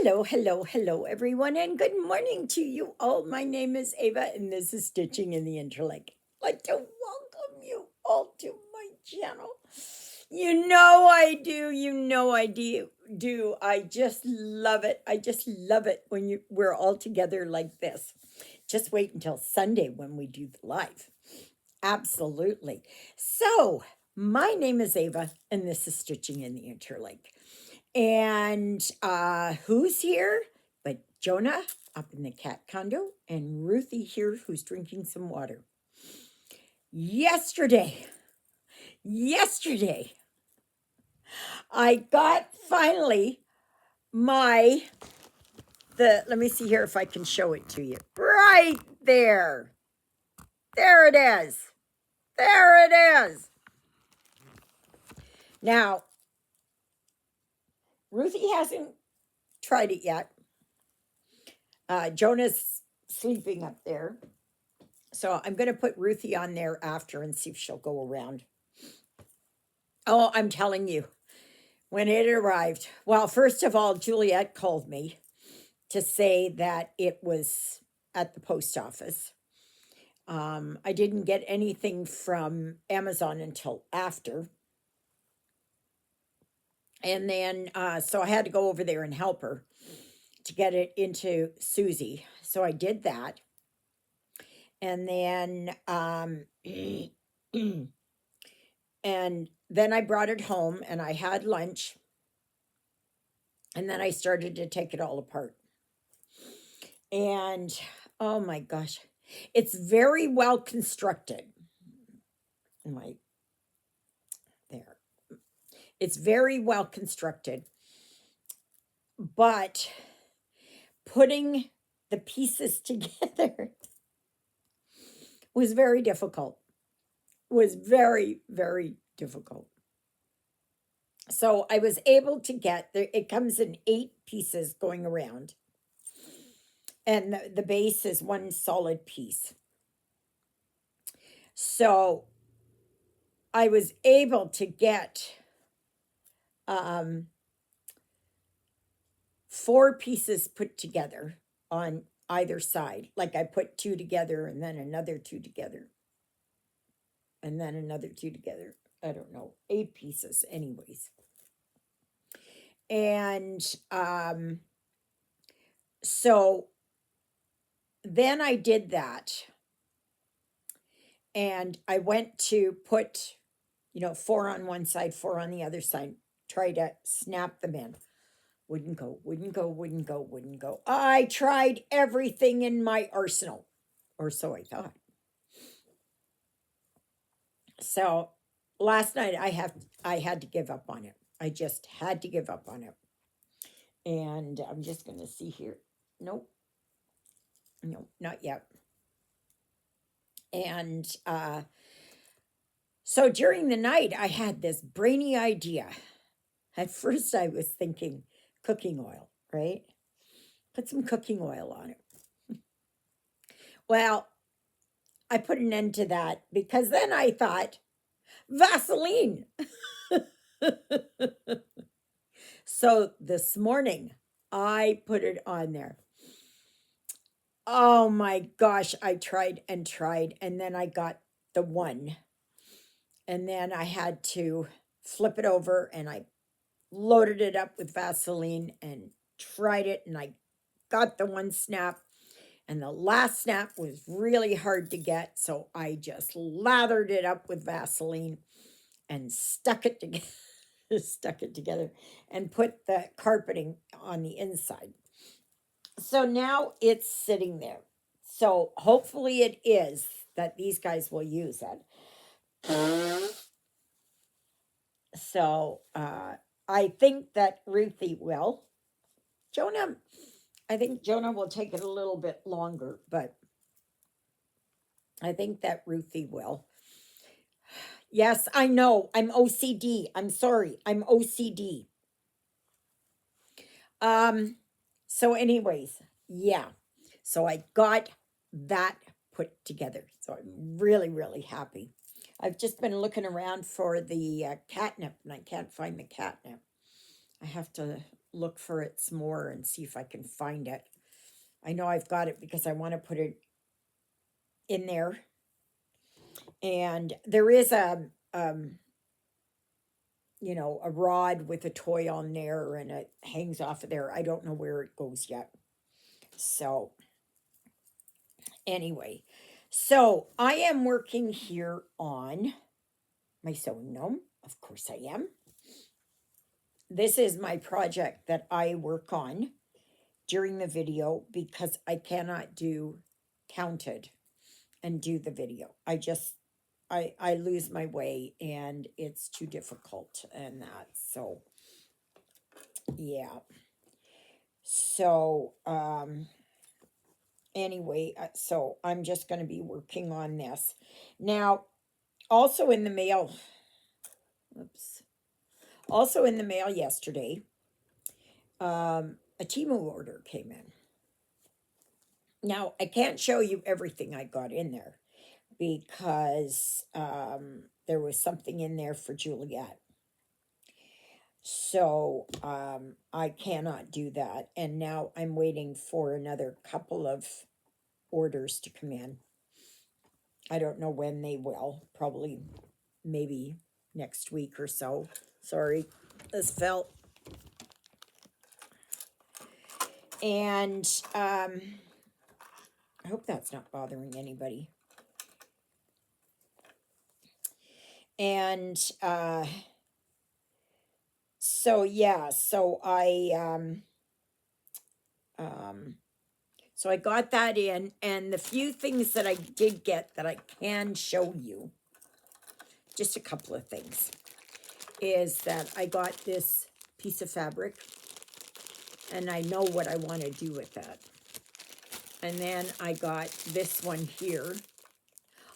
Hello, hello, hello, everyone, and good morning to you all. My name is Ava, and this is Stitching in the Interlake. I'd like to welcome you all to my channel. You know I do. You know I do. I just love it. I just love it when we're all together like this. Just wait until Sunday when we do the live. Absolutely. So, my name is Ava, and this is Stitching in the Interlake. And who's here? But Jonah up in the cat condo, and Ruthie here who's drinking some water. Yesterday, I got finally my let me see here if I can show it to you. Right there. There it is. There it is. Now, Ruthie hasn't tried it yet. Jonah's sleeping up there. So I'm going to put Ruthie on there after and see if she'll go around. Oh, I'm telling you, when it arrived, well, first of all, Juliet called me to say that it was at the post office. I didn't get anything from Amazon until after. And then, so I had to go over there and help her to get it into Susie. So I did that. And then, and then I brought it home and I had lunch. And then I started to take it all apart. And oh my gosh, it's very well constructed. There. It's very well constructed. But putting the pieces together was very difficult. Was very, very difficult. So I was able to get it comes in 8 pieces going around. And the base is one solid piece. So I was able to get 4 pieces put together on either side. Like I put 2 together and then another 2 together. And then another 2 together. I don't know, 8 pieces anyways. And so then I did that. And I went to put, 4 on one side, 4 on the other side, try to snap them in. Wouldn't go, wouldn't go, wouldn't go, wouldn't go. I tried everything in my arsenal, or so I thought. So last night I had to give up on it. I just had to give up on it. And I'm just going to see here. Nope. No, not yet. And so during the night, I had this brainy idea. At first, I was thinking cooking oil, right? Put some cooking oil on it. Well, I put an end to that because then I thought, Vaseline. So this morning, I put it on there. Oh my gosh, I tried and tried, and then I got the one. And then I had to flip it over and I loaded it up with Vaseline and tried it, and I got the one snap. And the last snap was really hard to get, so I just lathered it up with Vaseline and stuck it together and put the carpeting on the inside. So now it's sitting there. So hopefully it is that these guys will use it. So I think that Ruthie will. I think Jonah will take it a little bit longer, but I think that Ruthie will. Yes, I know. I'm OCD. I'm sorry. I'm OCD. So anyways, yeah. So I got that put together. So I'm really, really happy. I've just been looking around for the catnip and I can't find the catnip. I have to look for it some more and see if I can find it. I know I've got it because I want to put it in there. And there is you know, a rod with a toy on there and it hangs off of there. I don't know where it goes yet. So anyway, so I am working here on my sewing gnome. Of course I am. This is my project that I work on during the video because I cannot do counted and do the video. I lose my way and it's too difficult and that. So yeah. So anyway, so I'm just going to be working on this. Now, also in the mail, oops. Also in the mail yesterday, a Temu order came in. Now, I can't show you everything I got in there because there was something in there for Juliet. So I cannot do that. And now I'm waiting for another couple of orders to come in. I don't know when they will. Probably maybe next week or so. Sorry, this fell. And I hope that's not bothering anybody. And so yeah, so so I got that in, and the few things that I did get that I can show you, just a couple of things, is that I got this piece of fabric, and I know what I want to do with that. And then I got this one here.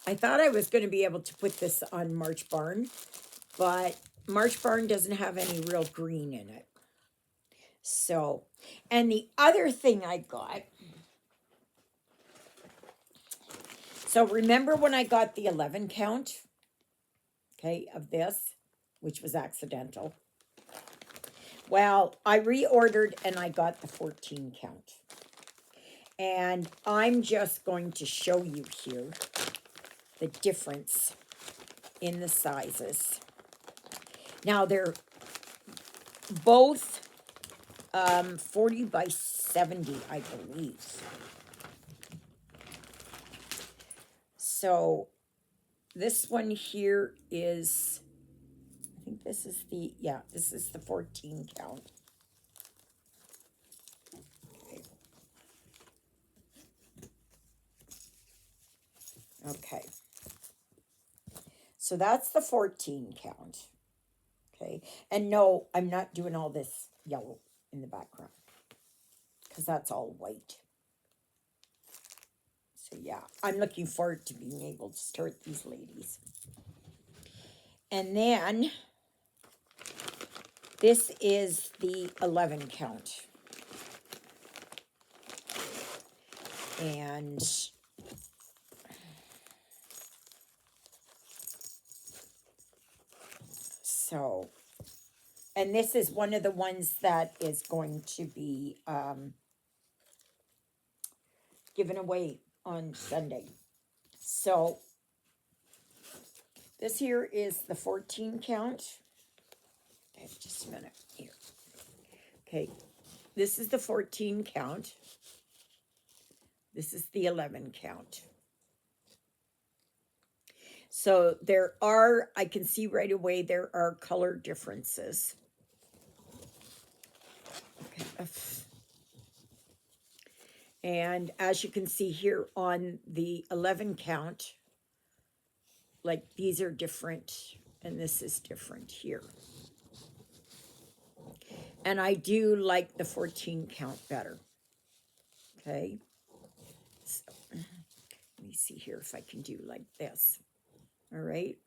I thought I was going to be able to put this on March Barn, but March Barn doesn't have any real green in it. So, and the other thing I got, so remember when I got the 11 count, okay, of this, which was accidental? Well, I reordered and I got the 14 count. And I'm just going to show you here the difference in the sizes. Now, they're both 40 by 70, I believe. So this one here is, I think this is the, yeah, this is the 14 count. Okay. So that's the 14 count. Okay. And no, I'm not doing all this yellow in the background because that's all white. So yeah, I'm looking forward to being able to start these ladies. And then this is the 11 count. And so, and this is one of the ones that is going to be given away on Sunday. So this here is the 14 count. Okay, just a minute here. Okay, this is the 14 count. This is the 11 count. So there are, I can see right away, there are color differences. Okay. And as you can see here on the 11 count, like these are different and this is different here. And I do like the 14 count better. Okay. So, let me see here if I can do like this. All right.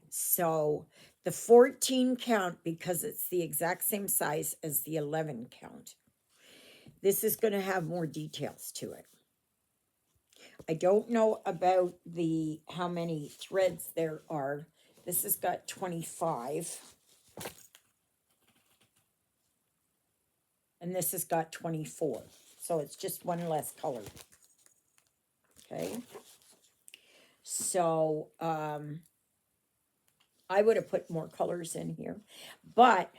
So the 14 count, because it's the exact same size as the 11 count, this is going to have more details to it. I don't know about the how many threads there are. This has got 25. and this has got 24. So it's just one less color. Okay. So I would have put more colors in here, but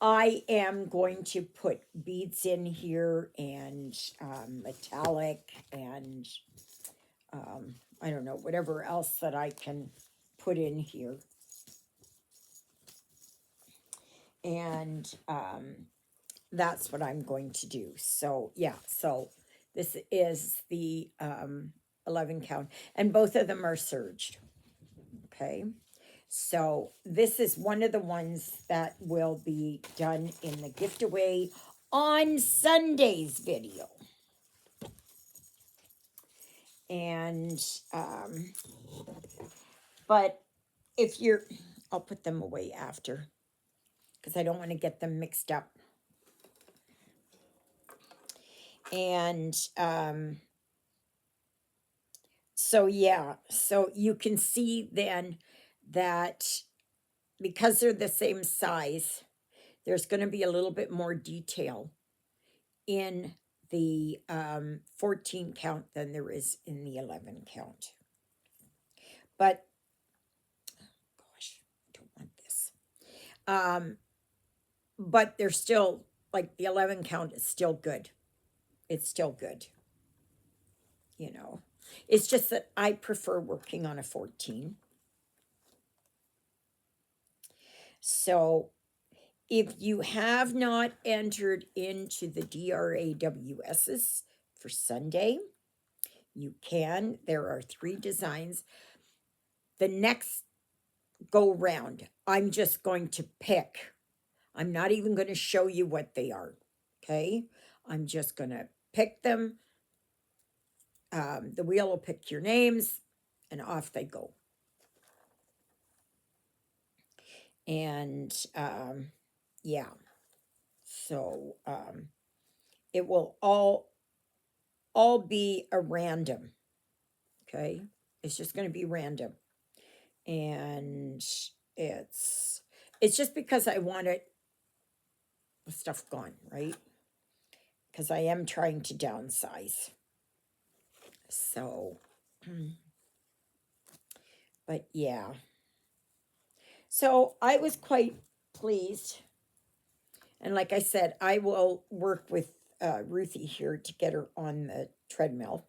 I am going to put beads in here and metallic and I don't know, whatever else that I can put in here. And that's what I'm going to do. So, yeah, so this is the 11 count, and both of them are serged. Okay. So this is one of the ones that will be done in the gift away on Sunday's video. And, but if you're, I'll put them away after because I don't want to get them mixed up. And, so yeah, so you can see then that because they're the same size, there's going to be a little bit more detail in the 14 count than there is in the 11 count. But, gosh, I don't want this. But they're still, like, the 11 count is still good. It's still good. You know, it's just that I prefer working on a 14. So if you have not entered into the DRAWSs for Sunday, you can. There are 3 designs. The next go round, I'm just going to pick. I'm not even going to show you what they are. Okay. I'm just going to pick them. The wheel will pick your names and off they go. And yeah. So it will all be a random. Okay. It's just going to be random. And it's just because I want it the stuff gone, right? Because I am trying to downsize. So, but yeah. So I was quite pleased. And like I said, I will work with Ruthie here to get her on the treadmill.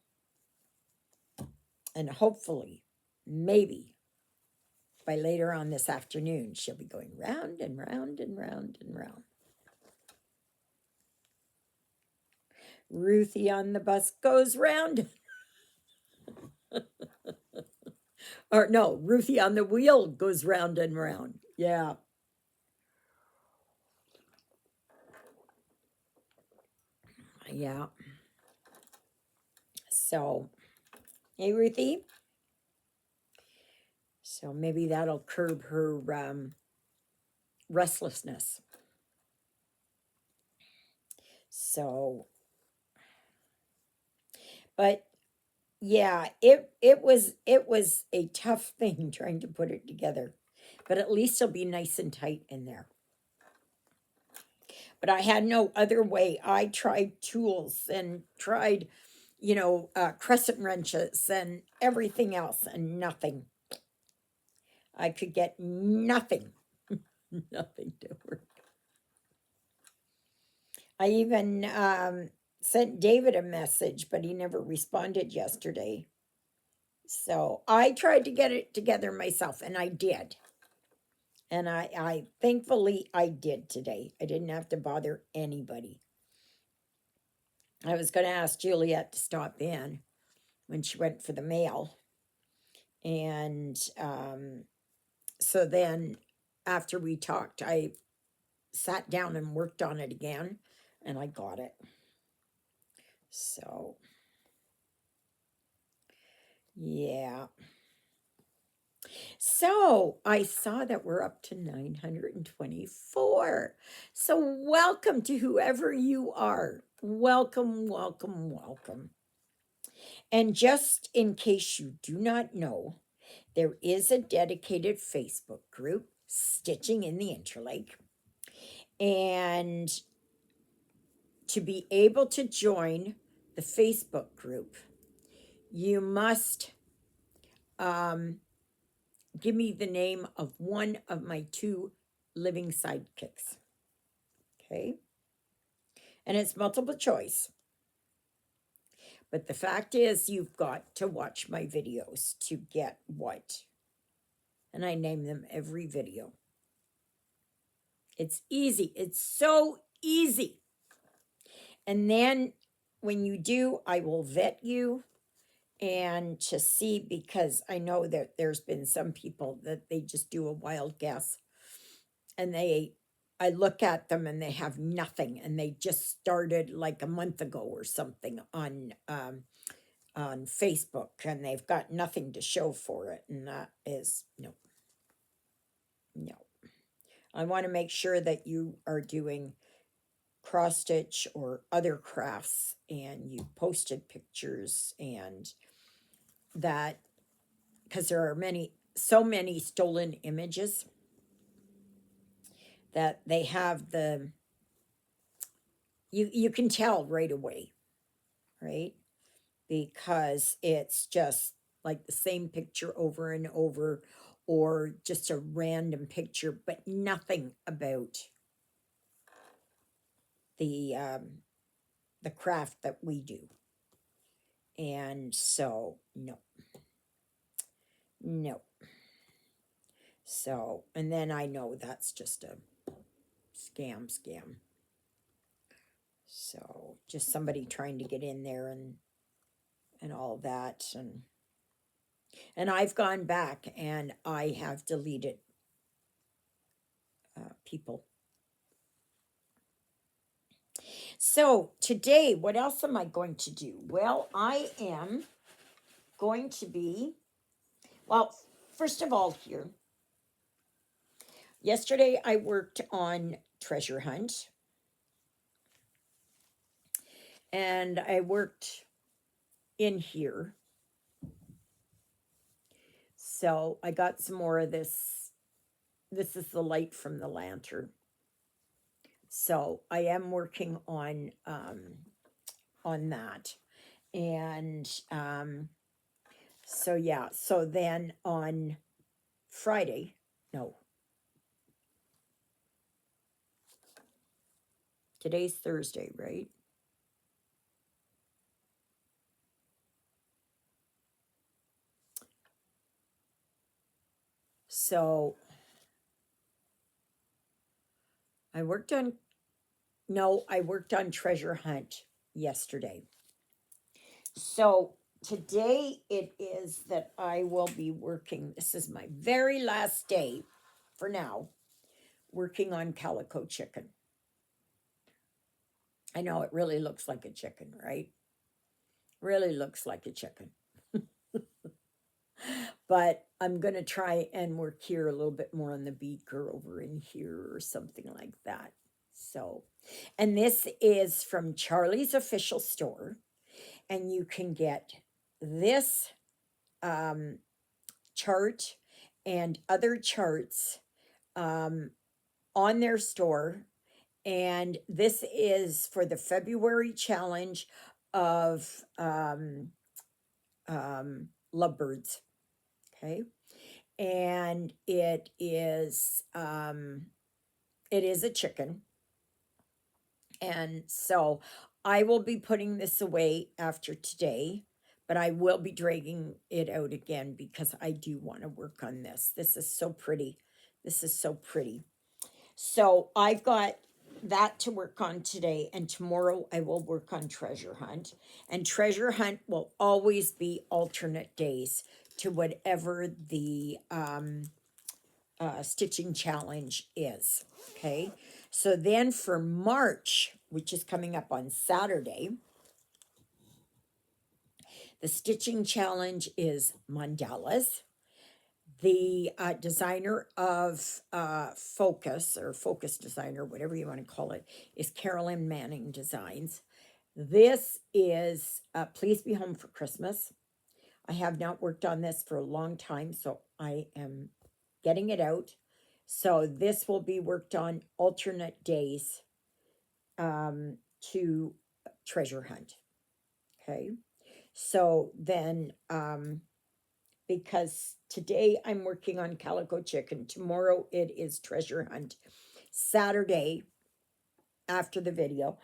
And hopefully, maybe by later on this afternoon, she'll be going round and round and round and round. Ruthie on the bus goes round. Or no, Ruthie on the wheel goes round and round. Yeah. Yeah. So, hey, Ruthie. So maybe that'll curb her restlessness. So, but yeah, it was a tough thing trying to put it together, but at least it'll be nice and tight in there. But I had no other way. I tried tools and tried, crescent wrenches and everything else, and nothing. I could get nothing, nothing to work. I even sent David a message, but he never responded yesterday. So I tried to get it together myself, and I did. And I thankfully I did today. I didn't have to bother anybody. I was going to ask Juliet to stop in when she went for the mail. And so then after we talked, I sat down and worked on it again, and I got it. So, yeah. So I saw that we're up to 924. So welcome to whoever you are. Welcome, welcome, welcome. And just in case you do not know, there is a dedicated Facebook group, Stitching in the Interlake. And to be able to join the Facebook group, you must give me the name of one of my 2 living sidekicks. Okay? And it's multiple choice. But the fact is, you've got to watch my videos to get what. And I name them every video. It's easy. It's so easy. And then when you do, I will vet you and to see, because I know that there's been some people that they just do a wild guess, and I look at them and they have nothing, and they just started like a month ago or something on Facebook, and they've got nothing to show for it, and that is no. I want to make sure that you are doing cross stitch or other crafts, and you posted pictures, and that, because there are so many stolen images that they have you can tell right away, right? Because it's just like the same picture over and over, or just a random picture, but nothing about the craft that we do. And so no. So, and then I know that's just a scam. So just somebody trying to get in there and all that, and I've gone back and I have deleted people. So today, what else am I going to do? Well, I am going to be, well, first of all, here, yesterday I worked on treasure hunt, and I worked in here. So I got some more of this. This is the light from the lantern. So I am working on that. And so yeah, so then on Friday, no, today's Thursday, right? So I worked on treasure hunt yesterday. So today it is that I will be working. This is my very last day for now, working on calico chicken. I know it really looks like a chicken, right? Really looks like a chicken. But I'm going to try and work here a little bit more on the beak, or over in here or something like that. So, and this is from Charlie's official store, and you can get this chart and other charts on their store. And this is for the February challenge of lovebirds. Okay. And it is a chicken. And so I will be putting this away after today, but I will be dragging it out again because I do want to work on this. This is so pretty. This is so pretty. So I've got that to work on today, and tomorrow I will work on treasure hunt. And treasure hunt will always be alternate days to whatever the stitching challenge is. Okay, so then for March, which is coming up on Saturday, the stitching challenge is mandalas. The designer of Focus, or Focus designer, whatever you want to call it, is Carolyn Manning Designs. This is Please Be Home for Christmas. I have not worked on this for a long time, so I am getting it out. So this will be worked on alternate days to treasure hunt. Okay. So then, because today I'm working on Calico Chicken, tomorrow it is treasure hunt. Saturday, after the video,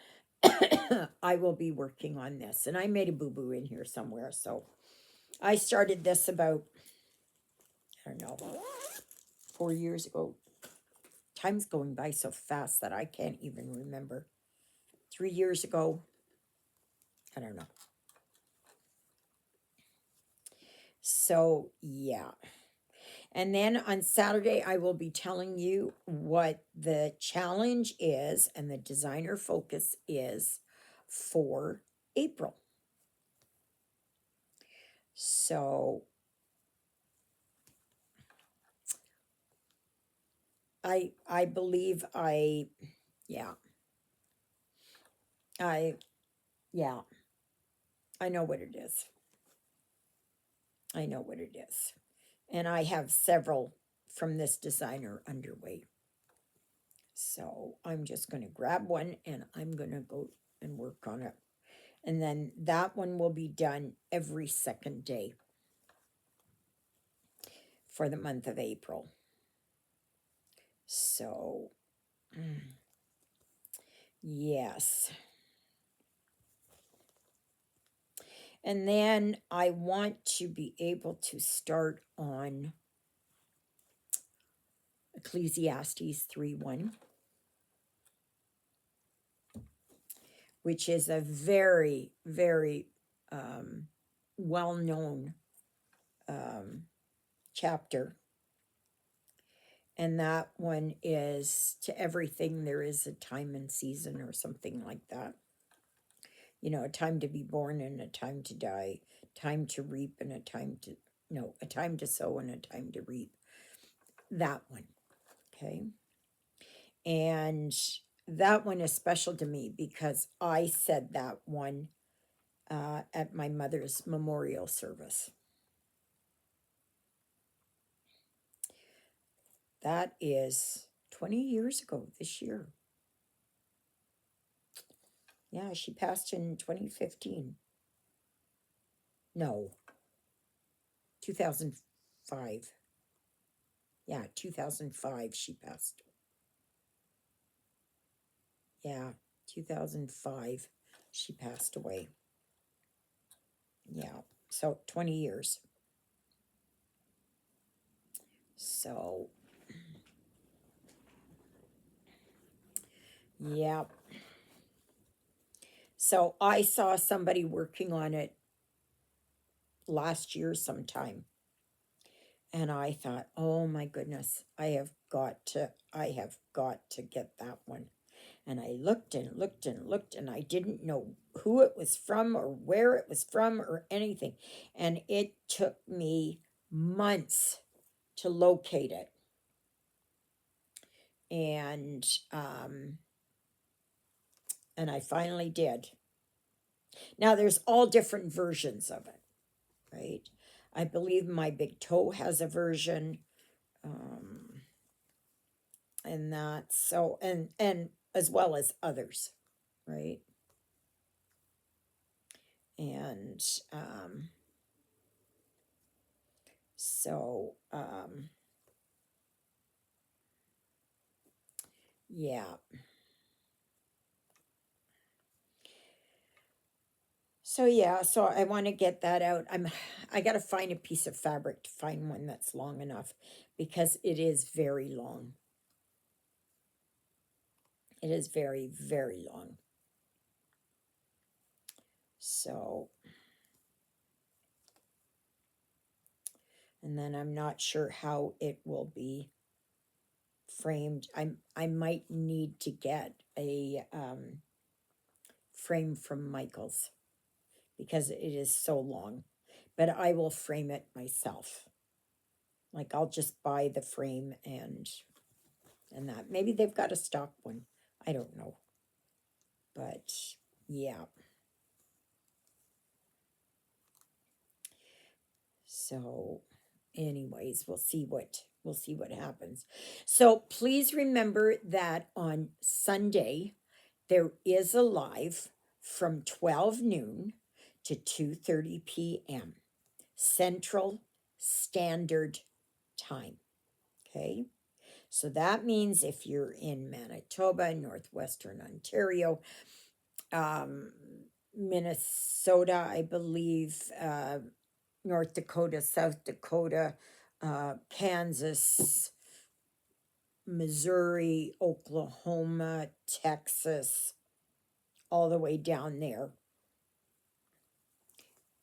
I will be working on this. And I made a boo-boo in here somewhere. So I started this about, I don't know, 4 years ago. Time's going by so fast that I can't even remember. 3 years ago, I don't know. So, yeah. And then on Saturday, I will be telling you what the challenge is and the designer focus is for April. So I believe yeah. I yeah, I know what it is. I know what it is. And I have several from this designer underway. So I'm just going to grab one and I'm going to go and work on it. And then that one will be done every second day for the month of April. So, yes. And then I want to be able to start on Ecclesiastes 3:1, which is a very, very well-known chapter. And that one is, to everything there is a time and season, or something like that. You know, a time to be born and a time to die, time to reap and a time to, no, a time to sow and a time to reap. That one, okay? And that one is special to me because I said that one at my mother's memorial service. That is 20 years ago this year. Yeah, she passed in 2015. No, 2005. Yeah, 2005 she passed. Yeah, 2005 she passed away. Yeah, so 20 years. So, yeah. So I saw somebody working on it last year sometime. And I thought, oh my goodness, I have got to get that one. And I looked and looked and looked, and I didn't know who it was from or where it was from or anything. And it took me months to locate it. And I finally did. Now there's all different versions of it, right? I believe My Big Toe has a version. And that, so, and as well as others, right? And so yeah. So yeah, so I want to get that out. I got to find a piece of fabric to find one that's long enough, because it is very long. It is very, very long. So, and then I'm not sure how it will be framed. I might need to get a frame from Michael's, because it is so long. But I will frame it myself. Like, I'll just buy the frame and that. Maybe they've got a stock one. I don't know. But yeah. So anyways, we'll see what happens. So please remember that on Sunday there is a live from 12 noon to 2:30 p.m. Central Standard Time. Okay? So that means if you're in Manitoba, Northwestern Ontario, um, Minnesota, I believe, North Dakota, South Dakota, Kansas, Missouri, Oklahoma, Texas, all the way down there,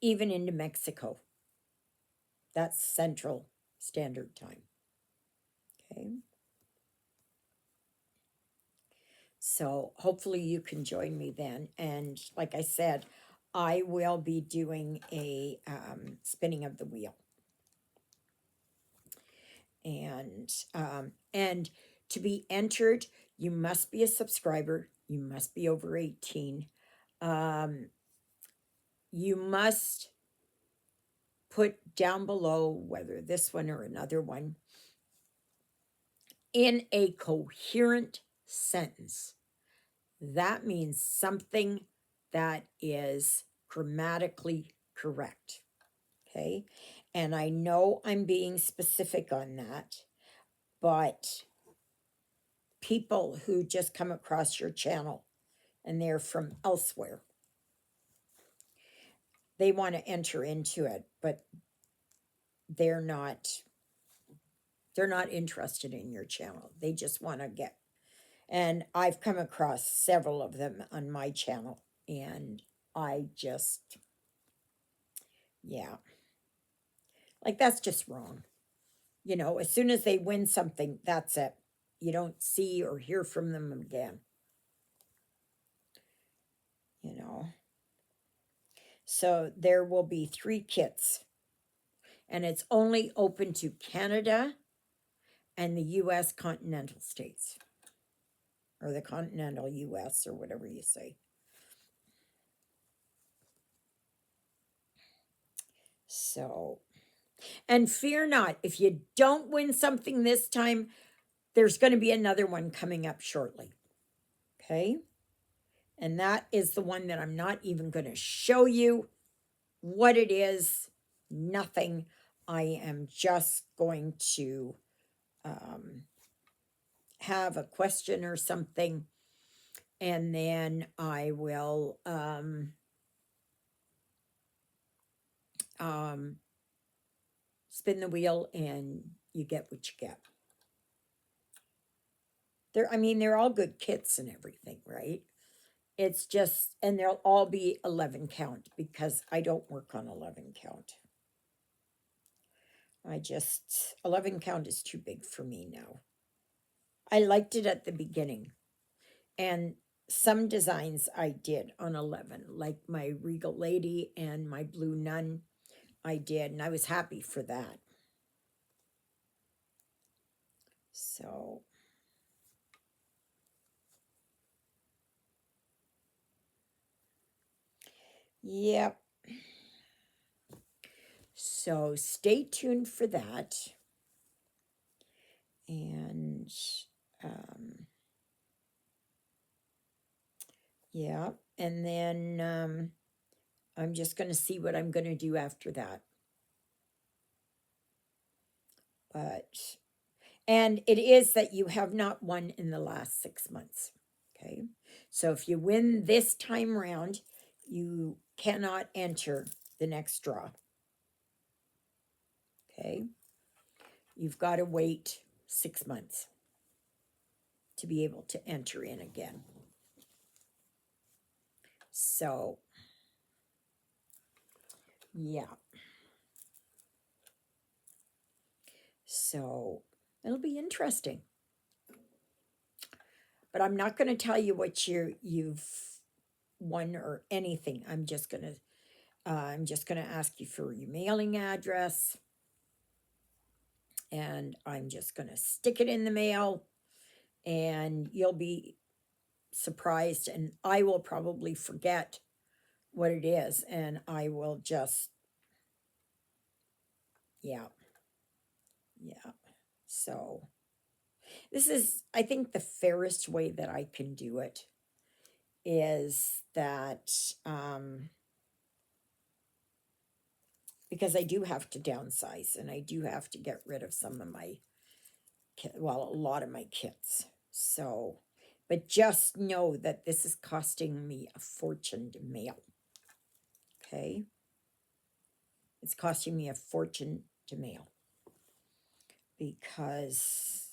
even into Mexico. That's Central Standard Time. Okay. So hopefully you can join me then. And like I said, I will be doing a spinning of the wheel. And to be entered, you must be a subscriber. You must be over 18. You must put down below, whether this one or another one, in a coherent sentence. That means something that is grammatically correct. Okay. And I know I'm being specific on that, but people who just come across your channel and they're from elsewhere, they want to enter into it, but they're not interested in your channel. They just want to get, and I've come across several of them on my channel, and I just, yeah, like that's just wrong. You know, as soon as they win something, that's it. You don't see or hear from them again. You know, so there will be 3 kits, and it's only open to Canada and the US continental states, or the continental US, or whatever you say. So, and fear not, if you don't win something this time, there's going to be another one coming up shortly. Okay? And that is the one that I'm not even going to show you what it is. Nothing. I am just going to have a question or something, and then I will spin the wheel, and you get what you get. I mean, they're all good kits and everything, right? It's just, and they'll all be 11 count because I don't work on 11 count. 11 count is too big for me now. I liked it at the beginning, and some designs I did on 11, like my Regal Lady and my Blue Nun, I did, and I was happy for that. So, yep. So stay tuned for that. And yeah, and then I'm just going to see what I'm going to do after that. And it is that you have not won in the last 6 months. Okay. So if you win this time round, you cannot enter the next draw. Okay. You've got to wait 6 months to be able to enter in again. So, yeah. So it'll be interesting. But I'm not going to tell you what you've won or anything. I'm just going to ask you for your mailing address, and I'm just going to stick it in the mail, and you'll be surprised, and I will probably forget what it is, and I will just, yeah. So this is, I think, the fairest way that I can do it. is that because I do have to downsize and I do have to get rid of some of my well, a lot of my kits. So, but just know that this is costing me a fortune to mail. Okay? It's costing me a fortune to mail because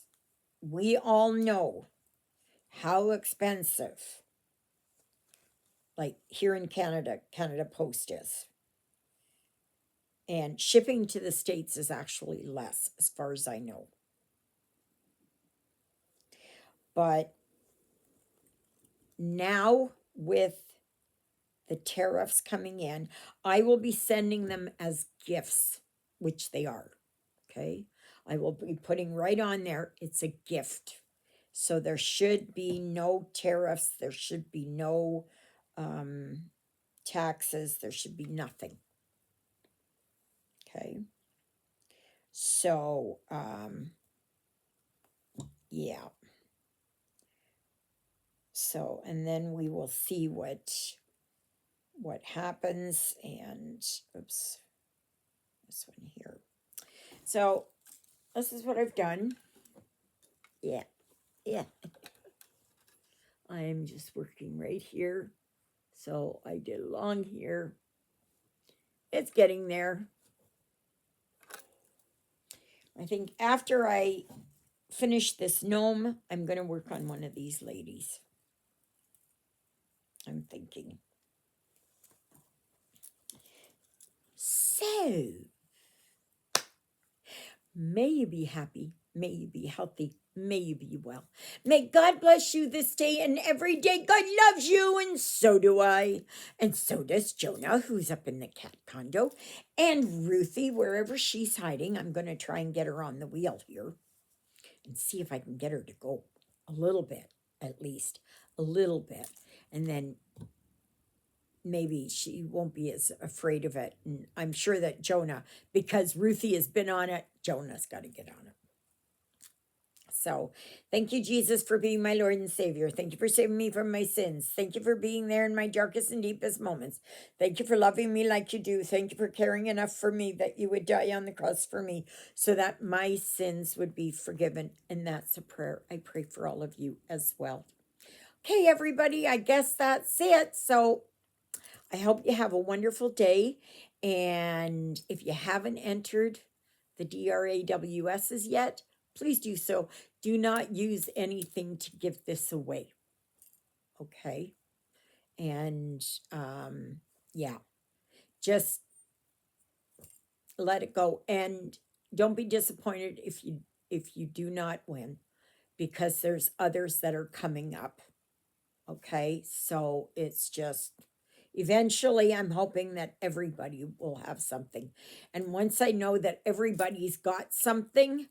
we all know how expensive, like here in Canada, Canada Post is. And shipping to the States is actually less, as far as I know. But now with the tariffs coming in, I will be sending them as gifts, which they are. Okay. I will be putting right on there, it's a gift. So there should be no tariffs. There should be no taxes. There should be nothing. Okay. So, yeah. So, and then we will see what happens. And oops, this one here. So this is what I've done. Yeah, yeah. I'm just working right here. So I did along here. It's getting there. I think after I finish this gnome, I'm going to work on one of these ladies. I'm thinking. So, may you be happy, may you be healthy, may you be well. May God bless you this day and every day. God loves you, and so do I. And so does Jonah, who's up in the cat condo. And Ruthie, wherever she's hiding. I'm going to try and get her on the wheel here and see if I can get her to go a little bit, at least a little bit. And then maybe she won't be as afraid of it. And I'm sure that Jonah, because Ruthie has been on it, Jonah's got to get on it. So thank you, Jesus, for being my Lord and Savior. Thank you for saving me from my sins. Thank you for being there in my darkest and deepest moments. Thank you for loving me like you do. Thank you for caring enough for me that you would die on the cross for me so that my sins would be forgiven. And that's a prayer I pray for all of you as well. Okay, everybody, I guess that's it. So I hope you have a wonderful day. And if you haven't entered the DRAWSs yet, please do so. Do not use anything to give this away. Okay. And yeah, just let it go. And don't be disappointed if you do not win, because there's others that are coming up. Okay. So it's just eventually I'm hoping that everybody will have something. And once I know that everybody's got something,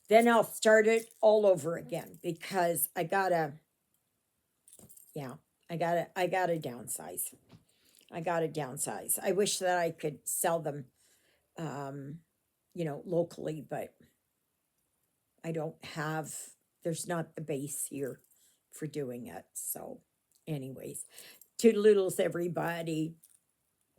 then I'll start it all over again, because I gotta downsize. I gotta downsize. I wish that I could sell them, locally, but I don't have, there's not the base here for doing it. So anyways, toodaloodles, everybody.